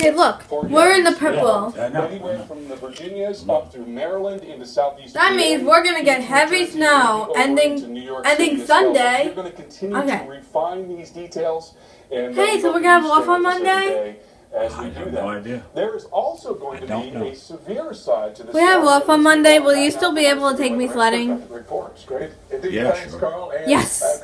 Hey, look, we're in the purple. Anywhere from the Virginias up through Maryland into southeast. That means we're gonna get heavy snow ending Sunday. We're going to continue to refine these details. And hey, so we're gonna have off on Monday? As we do that. No idea. There is also going to be a severe side to this. We have off on Monday. Will you still be able to take me sledding? Yeah, sure. Yes.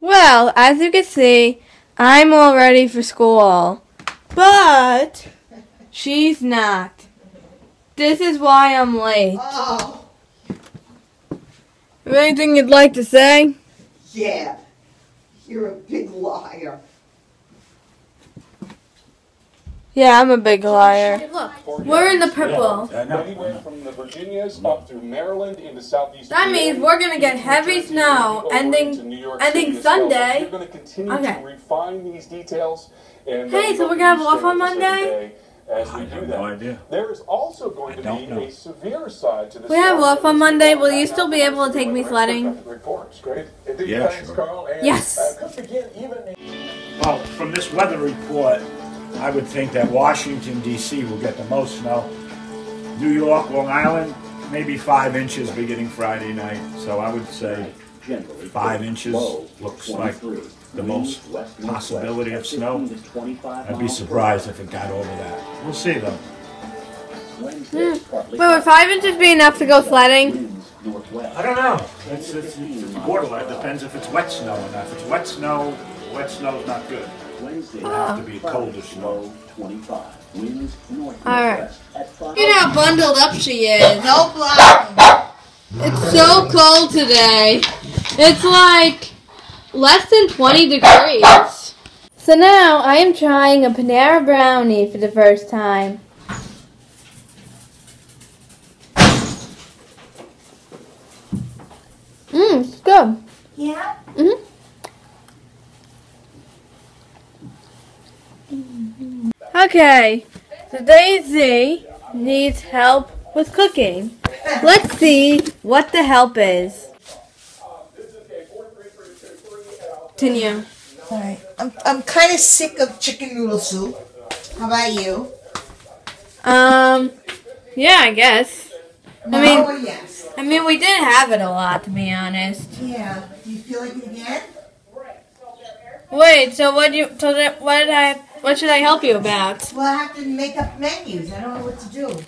Well, as you can see, I'm all ready for school. But she's not. This is why I'm late. Oh. Anything you'd like to say? Yeah. You're a big liar. Yeah, I'm a big liar. Look, we're in the purple. Anywhere from the Virginias up through Maryland into southeast. That means we're gonna get heavy snow ending Sunday. We're going to continue to refine these details. And hey, so we're gonna have off on Monday? As we do that. No idea. There is also going to be a severe side to this. We have off on Monday. Will you still be able to take me sledding? Yeah, sure. Yes. Well, from this weather report, I would think that Washington, D.C. will get the most snow. New York, Long Island, maybe 5 inches beginning Friday night. So I would say 5 inches looks like the most possibility of snow. I'd be surprised if it got over that. We'll see though. But would 5 inches be enough to go sledding? I don't know. It's borderline. It depends if it's wet snow or not. If it's wet snow's not good. It'll have to be colder snow. Alright. You know how bundled up she is. No blocking. It's so cold today. It's like less than 20 degrees. So now I am trying a Panera brownie for the first time. It's good. Yeah? Okay, so Daisy needs help with cooking. Let's see what the help is. Continue. Alright. I'm kind of sick of chicken noodle soup. How about you? Yeah, I guess. No or yes? I mean, we did have it a lot, to be honest. Yeah. Do you feel like it again? Wait, so what should I help you about? Well, I have to make up menus. I don't know what to do.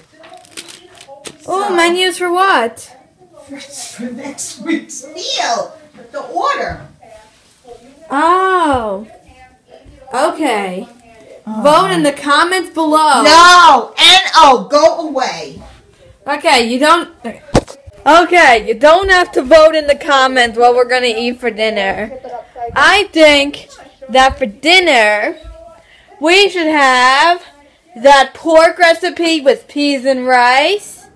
Oh, menus for what? For next week's meal. The order. Oh. Okay. Vote in the comments below. No! N-O! Go away. Okay, you don't have to vote in the comments what we're going to eat for dinner. I think that for dinner, we should have that pork recipe with peas and rice,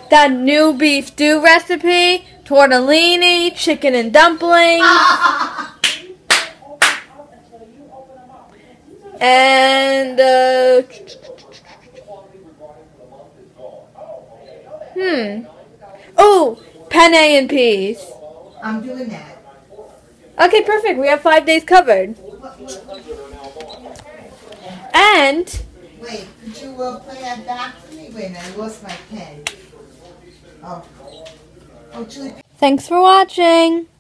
that new beef stew recipe, tortellini, chicken and dumplings, and oh, penne and peas. I'm doing that. Okay, perfect. We have 5 days covered. And wait, could you play that back for me? Wait, I lost my pen. Oh, Julie. Thanks for watching.